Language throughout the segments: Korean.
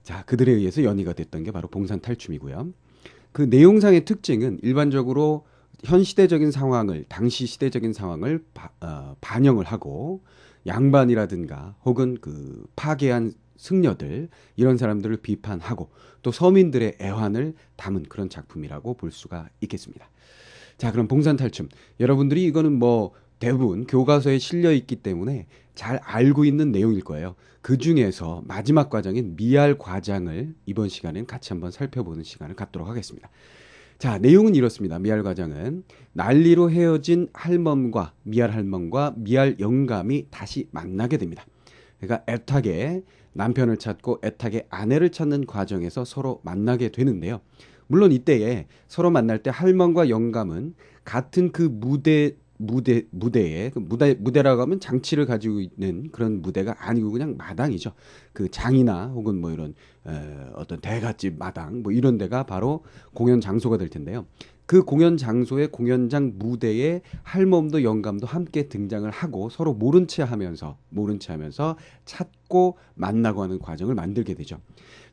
자, 그들에 의해서 연희가 됐던 게 바로 봉산탈춤이고요. 그 내용상의 특징은 일반적으로 현 시대적인 상황을, 당시 시대적인 상황을 반영을 하고 양반이라든가 혹은 그 파괴한 승려들, 이런 사람들을 비판하고 또 서민들의 애환을 담은 그런 작품이라고 볼 수가 있겠습니다. 자, 그럼 봉산탈춤. 여러분들이 이거는 뭐 대부분 교과서에 실려 있기 때문에 잘 알고 있는 내용일 거예요. 그 중에서 마지막 과정인 미알 과장을 이번 시간엔 같이 한번 살펴보는 시간을 갖도록 하겠습니다. 자, 내용은 이렇습니다. 미알 과장은 난리로 헤어진 할멈과 미알 할멈과 미알 영감이 다시 만나게 됩니다. 그러니까 애타게 남편을 찾고 애타게 아내를 찾는 과정에서 서로 만나게 되는데요. 물론 이때에 서로 만날 때 할멈과 영감은 같은 그 무대에 그 무대라고 하면 장치를 가지고 있는 그런 무대가 아니고 그냥 마당이죠. 그 장이나 혹은 뭐 이런 어떤 대갓집 마당 뭐 이런 데가 바로 공연 장소가 될 텐데요. 그 공연 장소의 공연장 무대에 할멈도 영감도 함께 등장을 하고 서로 모른 채 하면서 찾고 만나고 하는 과정을 만들게 되죠.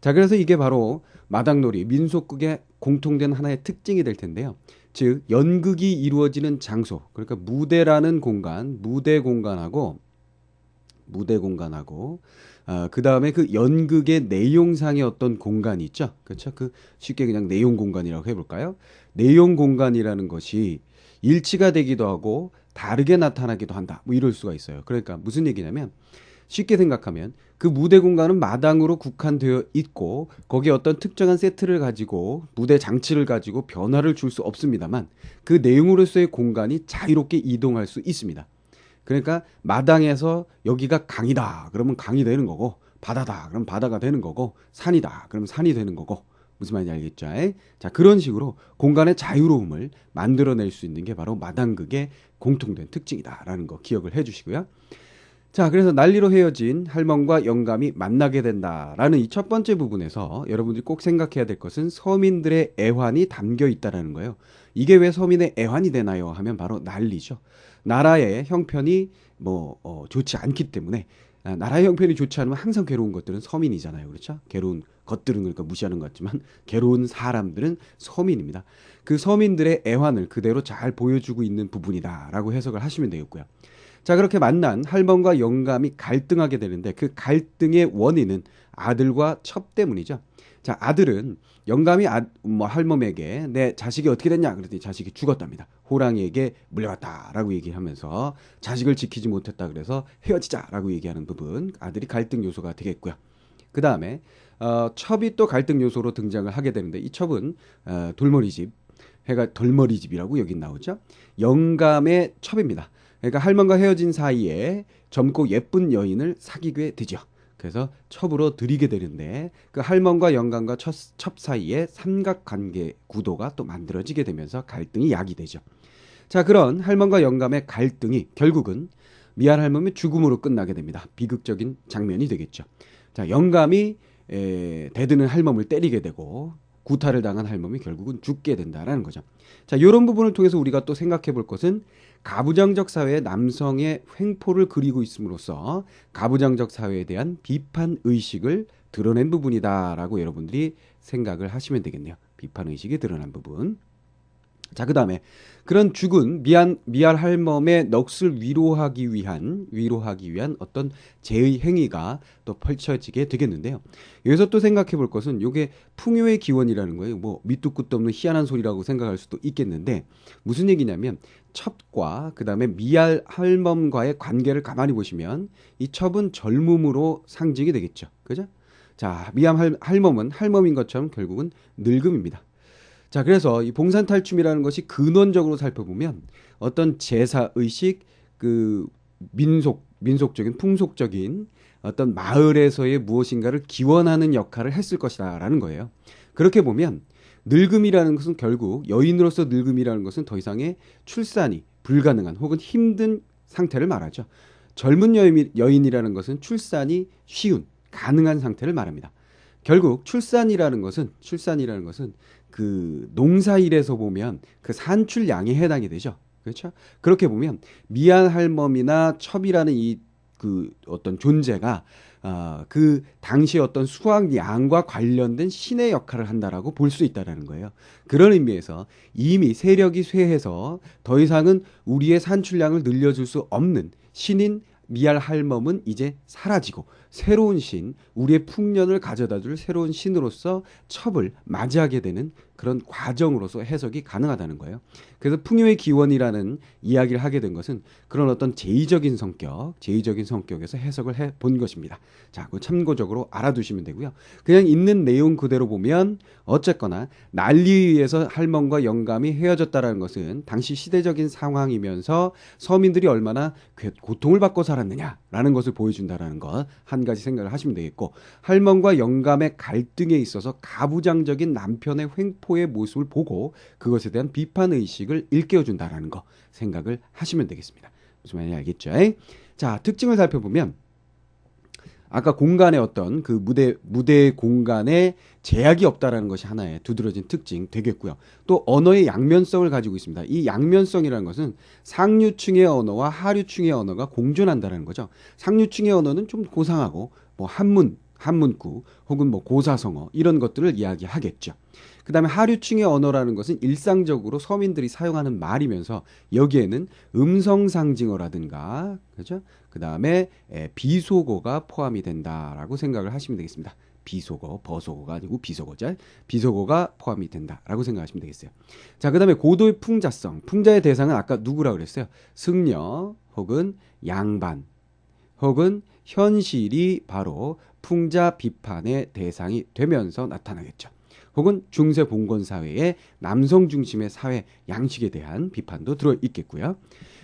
자, 그래서 이게 바로 마당놀이 민속극의 공통된 하나의 특징이 될 텐데요. 즉 연극이 이루어지는 장소, 그러니까 무대 공간하고 그 다음에 그 연극의 내용상의 어떤 공간이 있죠. 그렇죠. 그 쉽게 그냥 내용 공간이라고 해볼까요? 내용 공간이라는 것이 일치가 되기도 하고 다르게 나타나기도 한다. 뭐 이럴 수가 있어요. 그러니까 무슨 얘기냐면 쉽게 생각하면 그 무대 공간은 마당으로 국한되어 있고 거기에 어떤 특정한 세트를 가지고 무대 장치를 가지고 변화를 줄 수 없습니다만 그 내용으로서의 공간이 자유롭게 이동할 수 있습니다. 그러니까 마당에서 여기가 강이다 그러면 강이 되는 거고 바다다 그러면 바다가 되는 거고 산이다 그러면 산이 되는 거고 무슨 말인지 알겠죠? 자, 그런 식으로 공간의 자유로움을 만들어낼 수 있는 게 바로 마당극의 공통된 특징이다라는 거 기억을 해주시고요. 자, 그래서 난리로 헤어진 할멈과 영감이 만나게 된다라는 이 첫 번째 부분에서 여러분들이 꼭 생각해야 될 것은 서민들의 애환이 담겨 있다라는 거예요. 이게 왜 서민의 애환이 되나요? 하면 바로 난리죠. 나라의 형편이 좋지 않기 때문에 나라의 형편이 좋지 않으면 항상 괴로운 것들은 서민이잖아요. 그렇죠? 괴로운 것들은 그러니까 무시하는 것 같지만 괴로운 사람들은 서민입니다. 그 서민들의 애환을 그대로 잘 보여주고 있는 부분이다라고 해석을 하시면 되겠고요. 자, 그렇게 만난 할멈과 영감이 갈등하게 되는데 그 갈등의 원인은 아들과 첩 때문이죠. 자, 아들은 영감이 할멈에게 내 자식이 어떻게 됐냐 그랬더니 자식이 죽었답니다. 호랑이에게 물려갔다라고 얘기하면서 자식을 지키지 못했다 그래서 헤어지자라고 얘기하는 부분, 아들이 갈등 요소가 되겠고요. 그 다음에 첩이 또 갈등 요소로 등장을 하게 되는데 이 첩은 돌머리집, 해가 덜머리집이라고 여기 나오죠. 영감의 첩입니다. 그러니까 할멈과 헤어진 사이에 젊고 예쁜 여인을 사귀게 되죠. 그래서 첩으로 들이게 되는데 그 할멈과 영감과 첩 사이에 삼각관계 구도가 또 만들어지게 되면서 갈등이 야기되죠. 자, 그런 할멈과 영감의 갈등이 결국은 미안 할멈의 죽음으로 끝나게 됩니다. 비극적인 장면이 되겠죠. 자, 영감이 대드는 할멈을 때리게 되고 구타를 당한 할멈이 결국은 죽게 된다라는 거죠. 자, 이런 부분을 통해서 우리가 또 생각해 볼 것은 가부장적 사회의 남성의 횡포를 그리고 있음으로써 가부장적 사회에 대한 비판 의식을 드러낸 부분이다라고 여러분들이 생각을 하시면 되겠네요. 비판 의식이 드러난 부분. 자, 그다음에 그런 죽은 미알 할멈의 넋을 위로하기 위한 어떤 제의 행위가 또 펼쳐지게 되겠는데요. 여기서 또 생각해 볼 것은 이게 풍요의 기원이라는 거예요. 뭐 밑도 끝도 없는 희한한 소리라고 생각할 수도 있겠는데 무슨 얘기냐면 첩과 그다음에 미알 할멈과의 관계를 가만히 보시면 이 첩은 젊음으로 상징이 되겠죠. 그죠? 자, 미알 할멈은 할멈인 것처럼 결국은 늙음입니다. 자, 그래서 이 봉산탈춤이라는 것이 근원적으로 살펴보면 어떤 제사의식, 그 민속적인, 풍속적인 어떤 마을에서의 무엇인가를 기원하는 역할을 했을 것이다라는 거예요. 그렇게 보면 늙음이라는 것은 결국 여인으로서 늙음이라는 것은 더 이상의 출산이 불가능한 혹은 힘든 상태를 말하죠. 젊은 여인이라는 것은 출산이 쉬운, 가능한 상태를 말합니다. 결국 출산이라는 것은 그 농사일에서 보면 그 산출량에 해당이 되죠. 그렇죠? 그렇게 보면 미안 할멈이나 첩이라는 이 그 어떤 존재가 그 당시 어떤 수확량과 관련된 신의 역할을 한다라고 볼 수 있다라는 거예요. 그런 의미에서 이미 세력이 쇠해서 더 이상은 우리의 산출량을 늘려줄 수 없는 신인 미알 할멈은 이제 사라지고 새로운 신, 우리의 풍년을 가져다줄 새로운 신으로서 첩을 맞이하게 되는 그런 과정으로서 해석이 가능하다는 거예요. 그래서 풍요의 기원이라는 이야기를 하게 된 것은 그런 어떤 제의적인 성격에서 해석을 해 본 것입니다. 자, 그 참고적으로 알아두시면 되고요. 그냥 있는 내용 그대로 보면 어쨌거나 난리에 의해서 할멈과 영감이 헤어졌다라는 것은 당시 시대적인 상황이면서 서민들이 얼마나 고통을 받고 살았느냐라는 것을 보여준다라는 것 한 가지 생각을 하시면 되겠고, 할멈과 영감의 갈등에 있어서 가부장적인 남편의 횡포의 모습을 보고 그것에 대한 비판 의식을 일깨워준다라는 거 생각을 하시면 되겠습니다. 무슨 말인지 알겠죠? 자, 특징을 살펴보면 아까 공간의 어떤 그 무대 공간에 제약이 없다라는 것이 하나의 두드러진 특징 되겠고요. 또 언어의 양면성을 가지고 있습니다. 이 양면성이라는 것은 상류층의 언어와 하류층의 언어가 공존한다는 거죠. 상류층의 언어는 좀 고상하고 뭐 한문구 혹은 뭐 고사성어 이런 것들을 이야기하겠죠. 그 다음에 하류층의 언어라는 것은 일상적으로 서민들이 사용하는 말이면서 여기에는 음성상징어라든가, 그죠? 그 다음에 비속어가 포함이 된다라고 생각을 하시면 되겠습니다. 비속어, 버속어가 아니고 비속어죠. 비속어가 포함이 된다라고 생각하시면 되겠어요. 자, 그 다음에 고도의 풍자성. 풍자의 대상은 아까 누구라고 그랬어요? 승려 혹은 양반 혹은 현실이 바로 풍자 비판의 대상이 되면서 나타나겠죠. 혹은 중세 봉건 사회의 남성 중심의 사회 양식에 대한 비판도 들어있겠고요.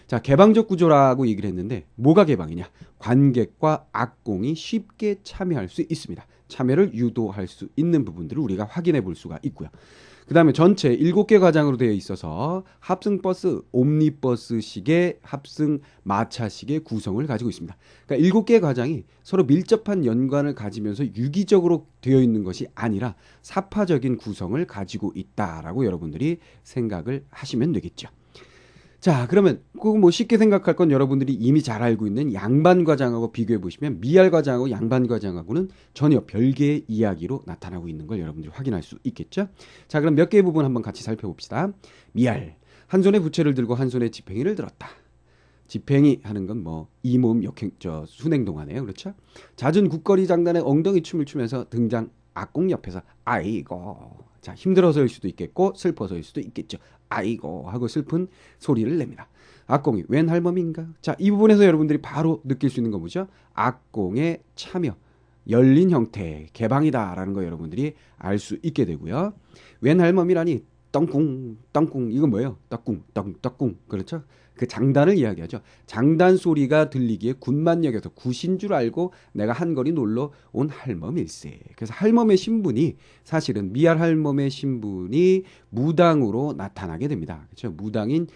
자, 개방적 구조라고 얘기를 했는데 뭐가 개방이냐? 관객과 악공이 쉽게 참여할 수 있습니다. 참여를 유도할 수 있는 부분들을 우리가 확인해 볼 수가 있고요. 그 다음에 전체 7개 과장으로 되어 있어서 합승버스, 옴니버스식의 합승 마차식의 구성을 가지고 있습니다. 그러니까 7개의 과장이 서로 밀접한 연관을 가지면서 유기적으로 되어 있는 것이 아니라 사파적인 구성을 가지고 있다라고 여러분들이 생각을 하시면 되겠죠. 자, 그러면 그 뭐 쉽게 생각할 건 여러분들이 이미 잘 알고 있는 양반 과장하고 비교해 보시면 미알 과장하고 양반 과장하고는 전혀 별개의 이야기로 나타나고 있는 걸 여러분들이 확인할 수 있겠죠. 자, 그럼 몇 개의 부분 한번 같이 살펴봅시다. 미알, 한 손에 부채를 들고 한 손에 지팽이를 들었다. 지팽이 하는 건 뭐 이몸 순행 동안에요, 그렇죠? 잦은 국거리 장단에 엉덩이 춤을 추면서 등장 악공 옆에서 아이고, 자, 힘들어서일 수도 있겠고 슬퍼서일 수도 있겠죠. 아이고 하고 슬픈 소리를 냅니다. 악공이 웬 할멈인가? 자, 이 부분에서 여러분들이 바로 느낄 수 있는 거 뭐죠? 악공의 참여, 열린 형태, 개방이다라는 거 여러분들이 알 수 있게 되고요. 웬 할멈이라니 떵꿍 이건 뭐예요? 떡궁 그렇죠? 그 장단을 이야기하죠. 장단 소리가 들리기에 군만역에서 굿인 줄 알고 내가 한거리 놀러 온 할멈일세. 그래서 할멈의 신분이 사실은 미알 할멈의 신분이 무당으로 나타나게 됩니다. 그렇죠? 무당인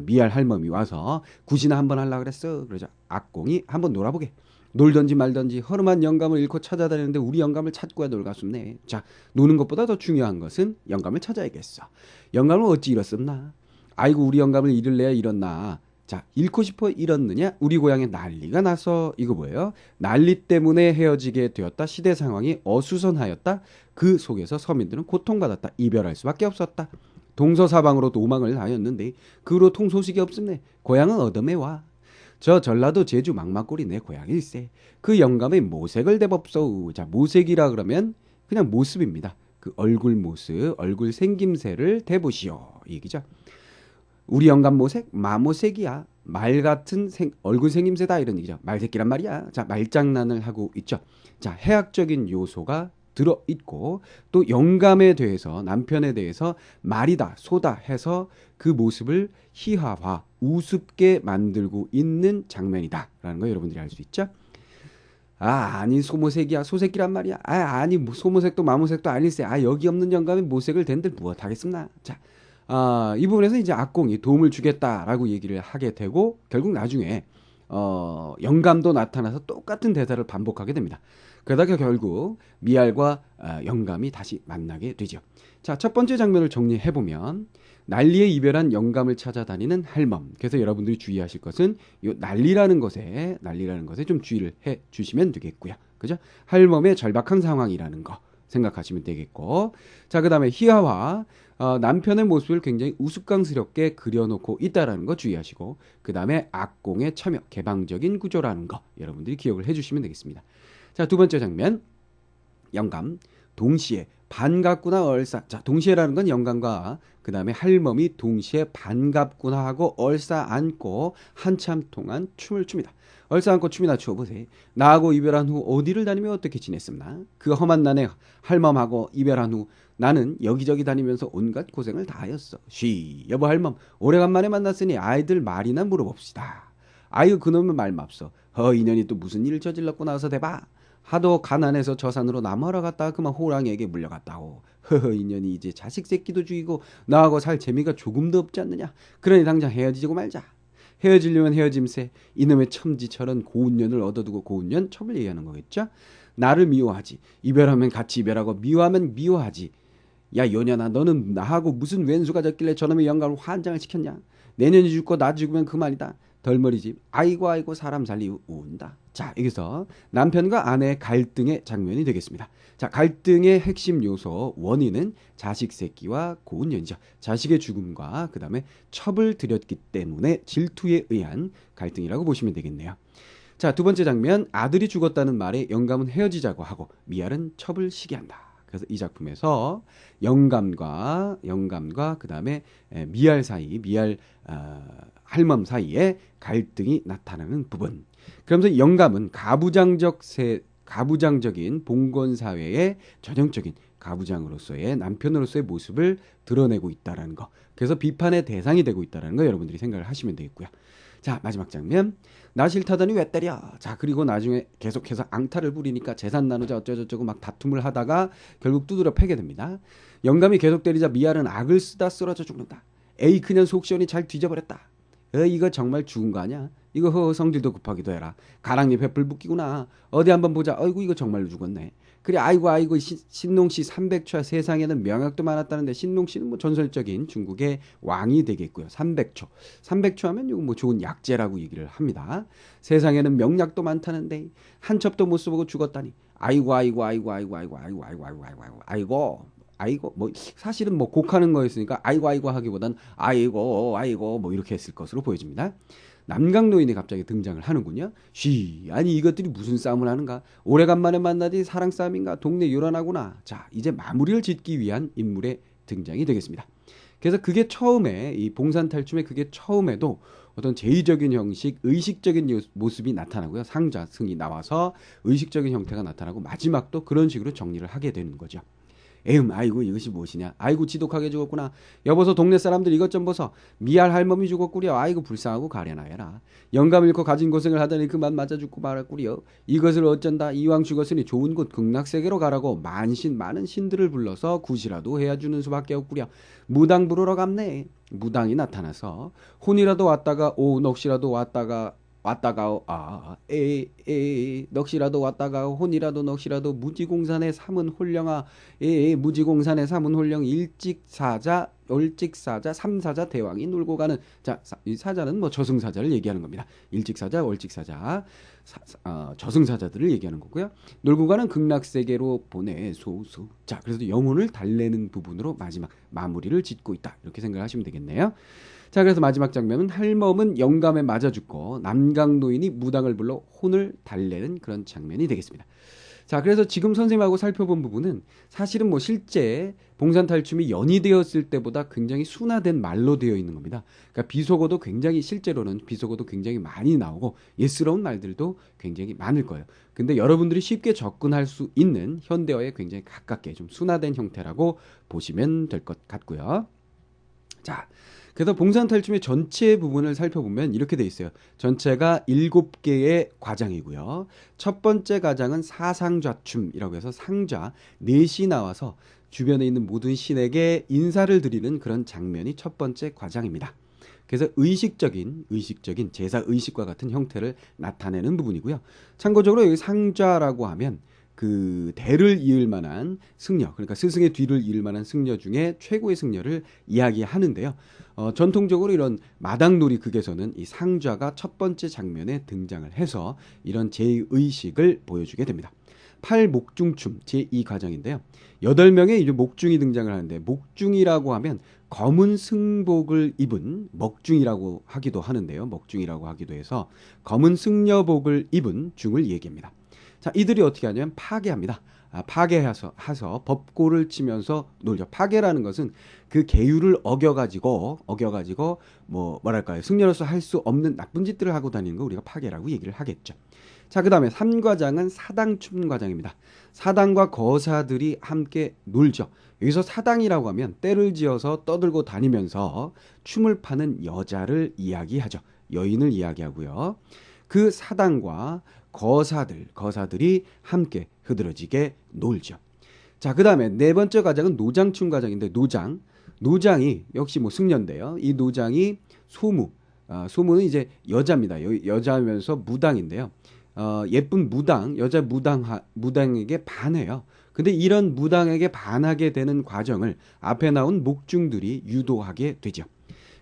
미알 할멈이 와서 굿이나 한번 하려고 그랬어. 그러죠. 악공이 한번 놀아보게. 놀던지 말던지 허름한 영감을 잃고 찾아다니는데 우리 영감을 찾고야 놀갔습네. 자, 노는 것보다 더 중요한 것은 영감을 찾아야겠어. 영감을 어찌 잃었습나? 아이고 우리 영감을 잃을래야 잃었나. 자, 잃고 싶어 잃었느냐? 우리 고향에 난리가 나서. 이거 뭐예요? 난리 때문에 헤어지게 되었다. 시대 상황이 어수선하였다. 그 속에서 서민들은 고통받았다. 이별할 수밖에 없었다. 동서사방으로 도망을 하였는데 그 후로 통소식이 없음네. 고향은 어둠에 와. 저 전라도 제주 망막골이 내 고향일세. 그 영감의 모색을 대법소우. 자, 모색이라 그러면 그냥 모습입니다. 그 얼굴 모습, 얼굴 생김새를 대보시오. 이 얘기죠. 우리 영감 모색? 마모색이야. 말 같은 얼굴 생김새다 이런 얘기죠. 말새끼란 말이야. 자, 말장난을 하고 있죠. 자, 해학적인 요소가 들어있고 또 영감에 대해서 남편에 대해서 말이다 소다 해서 그 모습을 희화화 우습게 만들고 있는 장면이다 라는 거 여러분들이 알 수 있죠. 아니 소모색이야 소색이란 말이야. 아니 소모색도 마모색도 아닐세. 여기 없는 영감에 모색을 댄들 무엇하겠습나. 자, 이 부분에서 이제 악공이 도움을 주겠다라고 얘기를 하게 되고 결국 나중에 영감도 나타나서 똑같은 대사를 반복하게 됩니다. 그러다가 결국 미알과 영감이 다시 만나게 되죠. 자, 첫 번째 장면을 정리해보면 난리에 이별한 영감을 찾아다니는 할멈. 그래서 여러분들이 주의하실 것은 이 난리라는 것에 좀 주의를 해 주시면 되겠고요. 그죠? 할멈의 절박한 상황이라는 거 생각하시면 되겠고. 자, 그다음에 희화화. 남편의 모습을 굉장히 우스꽝스럽게 그려놓고 있다라는 거 주의하시고, 그다음에 악공의 참여, 개방적인 구조라는 거 여러분들이 기억을 해주시면 되겠습니다. 자, 두 번째 장면. 영감. 동시에 반갑구나 얼싸. 자, 동시에라는 건 영감과 그 다음에 할멈이 동시에 반갑구나 하고 얼싸 안고 한참 동안 춤을 춥니다. 얼싸 안고 춤이나 추어보세요. 나하고 이별한 후 어디를 다니며 어떻게 지냈습나? 그 험한 난에 할멈하고 이별한 후 나는 여기저기 다니면서 온갖 고생을 다 하였어. 쉬, 여보 할멈, 오래간만에 만났으니 아이들 말이나 물어봅시다. 아유, 그놈은 말 맙소. 인연이 또 무슨 일을 저질렀고 나서 대봐. 하도 가난해서 저산으로 나무하러 갔다가 그만 호랑이에게 물려갔다오. 인연이 이제 자식 새끼도 죽이고 나하고 살 재미가 조금도 없지 않느냐. 그러니 당장 헤어지고 말자. 헤어지려면 헤어짐세. 이놈의 첨지철은 고운년을 얻어두고 고운년 첩을 얘기하는 거겠죠. 나를 미워하지. 이별하면 같이 이별하고 미워하면 미워하지. 야, 요년아, 너는 나하고 무슨 왼수가 졌길래 저놈의 영감을 환장을 시켰냐. 내년이 죽고 나 죽으면 그만이다. 덜머리지. 아이고 사람 살리 운다. 자, 여기서 남편과 아내의 갈등의 장면이 되겠습니다. 자, 갈등의 핵심 요소 원인은 자식 새끼와 고운년이죠. 자식의 죽음과 그 다음에 첩을 들였기 때문에 질투에 의한 갈등이라고 보시면 되겠네요. 자, 두 번째 장면. 아들이 죽었다는 말에 영감은 헤어지자고 하고 미알은 첩을 시기한다. 그래서 이 작품에서 영감과 그 다음에 미알 사이, 할멈 사이에 갈등이 나타나는 부분. 그러면서 영감은 가부장적인 봉건 사회의 전형적인 가부장으로서의 남편으로서의 모습을 드러내고 있다라는 거. 그래서 비판의 대상이 되고 있다라는 거 여러분들이 생각을 하시면 되겠고요. 자, 마지막 장면. 나 싫다더니 왜 때려. 자, 그리고 나중에 계속해서 앙탈을 부리니까 재산 나누자 어쩌고저쩌고 막 다툼을 하다가 결국 두드려 패게 됩니다. 영감이 계속 때리자 미알은 악을 쓰다 쓰러져 죽는다. 에이, 그냥 속 시원히 잘 뒤져버렸다. 이거 정말 죽은 거 아니야? 이거 성질도 급하기도 해라. 가랑잎 횃불 붓기구나. 어디 한번 보자. 어이구, 이거 정말로 죽었네. 그래, 아이고 신농씨 300초야. 세상에는 명약도 많았다는데 신농씨는 뭐 전설적인 중국의 왕이 되겠고요. 300초 하면 이거 뭐 좋은 약재라고 얘기를 합니다. 세상에는 명약도 많다는데 한 첩도 못 써보고 죽었다니. 아이고 뭐 사실은 뭐 곡하는 거였으니까 아이고 하기보단 아이고 뭐 이렇게 했을 것으로 보여집니다. 남강 노인이 갑자기 등장을 하는군요. 아니 이것들이 무슨 싸움을 하는가? 오래간만에 만나디 사랑 싸움인가? 동네 요란하구나. 자, 이제 마무리를 짓기 위한 인물의 등장이 되겠습니다. 그래서 그게 처음에 이 봉산 탈춤의 그게 처음에도 어떤 제의적인 형식, 의식적인 모습이 나타나고요. 상자 승이 나와서 의식적인 형태가 나타나고 마지막도 그런 식으로 정리를 하게 되는 거죠. 아이고 이것이 무엇이냐. 아이고 지독하게 죽었구나. 여보서 동네 사람들 이것 좀 보소. 미알 할멈이 죽었구려. 아이고 불쌍하고 가련하여라. 영감 잃고 가진 고생을 하더니 그만 맞아 죽고 말았구려. 이것을 어쩐다. 이왕 죽었으니 좋은 곳 극락세계로 가라고 많은 신들을 불러서 굿이라도 해야주는 수밖에 없구려. 무당 부르러 갔네. 무당이 나타나서 혼이라도 왔다가 넋이라도 왔다가 넋이라도 왔다가 혼이라도 넋이라도 무지공산에 삼은 홀령아. 무지공산에 삼은 홀령 일찍사자 삼사자 대왕이 놀고 가는. 자, 이 사자는 뭐 저승사자를 얘기하는 겁니다. 일찍사자 월찍사자 저승사자들을 얘기하는 거고요. 놀고 가는 극락세계로 보내소서. 자, 그래서 영혼을 달래는 부분으로 마지막 마무리를 짓고 있다. 이렇게 생각하시면 되겠네요. 자, 그래서 마지막 장면은 할멈은 영감에 맞아 죽고 남강 노인이 무당을 불러 혼을 달래는 그런 장면이 되겠습니다. 자, 그래서 지금 선생님하고 살펴본 부분은 사실은 뭐 실제 봉산탈춤이 연이되었을 때보다 굉장히 순화된 말로 되어 있는 겁니다. 그러니까 비속어도 실제로는 비속어도 굉장히 많이 나오고 예스러운 말들도 굉장히 많을 거예요. 근데 여러분들이 쉽게 접근할 수 있는 현대어에 굉장히 가깝게 좀 순화된 형태라고 보시면 될 것 같고요. 자, 그래서 봉산탈춤의 전체 부분을 살펴보면 이렇게 돼 있어요. 전체가 7개의 과장이고요. 첫 번째 과장은 사상좌춤이라고 해서 상좌, 넷이 나와서 주변에 있는 모든 신에게 인사를 드리는 그런 장면이 첫 번째 과장입니다. 그래서 의식적인 제사 의식과 같은 형태를 나타내는 부분이고요. 참고적으로 여기 상좌라고 하면 그 대를 이을 만한 승려, 그러니까 스승의 뒤를 이을 만한 승려 중에 최고의 승려를 이야기하는데요. 전통적으로 이런 마당놀이 극에서는 이 상좌가 첫 번째 장면에 등장을 해서 이런 제의식을 보여주게 됩니다. 팔목중춤 제2과정인데요. 8명의 이제 목중이 등장을 하는데, 목중이라고 하면 검은 승복을 입은, 먹중이라고 하기도 하는데요. 먹중이라고 하기도 해서 검은 승려복을 입은 중을 얘기합니다. 자, 이들이 어떻게 하냐면 파괴합니다. 파괴해서 법고를 치면서 놀죠. 파괴라는 것은 그 계율을 어겨가지고 뭐랄까요, 승려로서 할 수 없는 나쁜 짓들을 하고 다니는 거 우리가 파괴라고 얘기를 하겠죠. 자, 그 다음에 3과장은 사당춤 과장입니다. 사당과 거사들이 함께 놀죠. 여기서 사당이라고 하면 때를 지어서 떠들고 다니면서 춤을 파는 여자를 이야기하죠. 여인을 이야기하고요. 그 사당과 거사들이 함께 흐드러지게 놀죠. 자, 그 다음에 네 번째 과장은 노장춤 과장인데, 노장이 역시 뭐 승려인데요. 이 노장이 소무는 이제 여자입니다. 여자면서 무당인데요. 예쁜 여자 무당에게 반해요. 근데 이런 무당에게 반하게 되는 과정을 앞에 나온 목중들이 유도하게 되죠.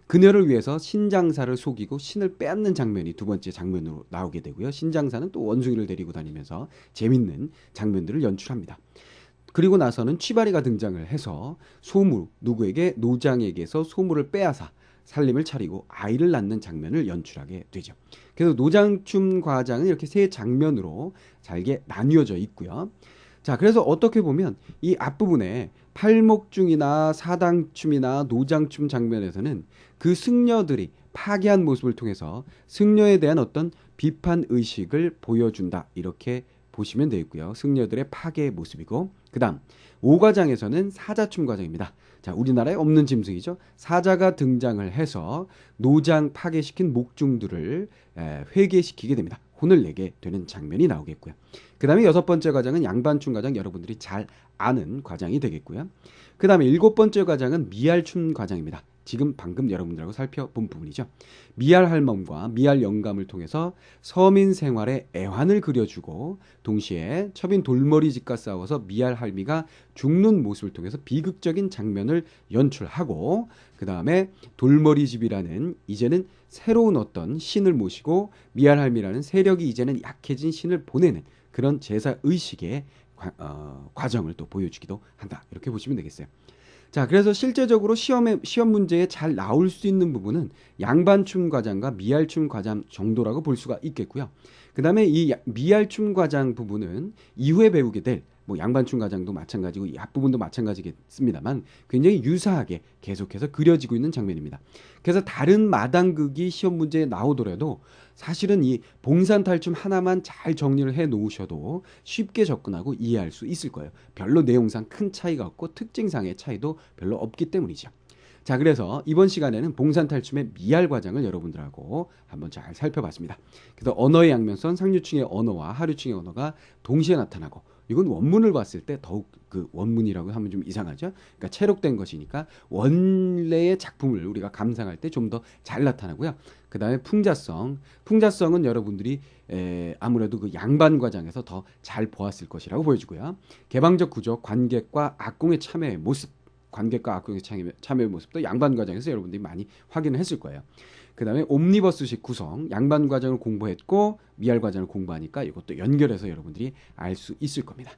그녀를 위해서 신장사를 속이고 신을 빼앗는 장면이 두 번째 장면으로 나오게 되고요. 신장사는 또 원숭이를 데리고 다니면서 재밌는 장면들을 연출합니다. 그리고 나서는 취바리가 등장을 해서 노장에게서 소무를 빼앗아 살림을 차리고 아이를 낳는 장면을 연출하게 되죠. 그래서 노장춤 과장은 이렇게 세 장면으로 잘게 나뉘어져 있고요. 자, 그래서 어떻게 보면 이 앞부분에 팔목중이나 사당춤이나 노장춤 장면에서는 그 승려들이 파괴한 모습을 통해서 승려에 대한 어떤 비판 의식을 보여준다, 이렇게 보시면 되겠고요. 승려들의 파괴의 모습이고, 그 다음 5과장에서는 사자춤 과장입니다. 자, 우리나라에 없는 짐승이죠. 사자가 등장을 해서 노장 파괴시킨 목중들을 회개시키게 됩니다. 혼을 내게 되는 장면이 나오겠고요. 그 다음에 6번째 과장은 양반춤 과장, 여러분들이 잘 아는 과장이 되겠고요. 그 다음에 7번째 과장은 미알춤 과장입니다. 방금 여러분들하고 살펴본 부분이죠. 미알 할멈과 미알 영감을 통해서 서민 생활의 애환을 그려주고, 동시에 첩인 돌머리집과 싸워서 미알 할미가 죽는 모습을 통해서 비극적인 장면을 연출하고, 그 다음에 돌머리집이라는 이제는 새로운 어떤 신을 모시고, 미알 할미라는 세력이 이제는 약해진 신을 보내는 그런 제사 의식의 과정을 또 보여주기도 한다, 이렇게 보시면 되겠어요. 자, 그래서 실제적으로 시험 문제에 잘 나올 수 있는 부분은 양반춤 과장과 미알춤 과장 정도라고 볼 수가 있겠고요. 그 다음에 이 미알춤 과장 부분은 이후에 배우게 될 뭐 양반춤 과장도 마찬가지고 이 앞부분도 마찬가지겠습니다만 굉장히 유사하게 계속해서 그려지고 있는 장면입니다. 그래서 다른 마당극이 시험 문제에 나오더라도 사실은 이 봉산탈춤 하나만 잘 정리를 해 놓으셔도 쉽게 접근하고 이해할 수 있을 거예요. 별로 내용상 큰 차이가 없고 특징상의 차이도 별로 없기 때문이죠. 자, 그래서 이번 시간에는 봉산탈춤의 미알 과장을 여러분들하고 한번 잘 살펴봤습니다. 그래서 언어의 양면선, 상류층의 언어와 하류층의 언어가 동시에 나타나고, 이건 원문을 봤을 때 더욱, 그 원문이라고 하면 좀 이상하죠. 그러니까 체록된 것이니까 원래의 작품을 우리가 감상할 때 좀 더 잘 나타나고요. 그 다음에 풍자성은 여러분들이 아무래도 그 양반 과장에서 더 잘 보았을 것이라고 보여지고요. 개방적 구조, 관객과 악공의 참여의 모습의 모습도 양반 과정에서 여러분들이 많이 확인을 했을 거예요. 그 다음에 옴니버스식 구성, 양반 과정을 공부했고 미알 과정을 공부하니까 이것도 연결해서 여러분들이 알 수 있을 겁니다.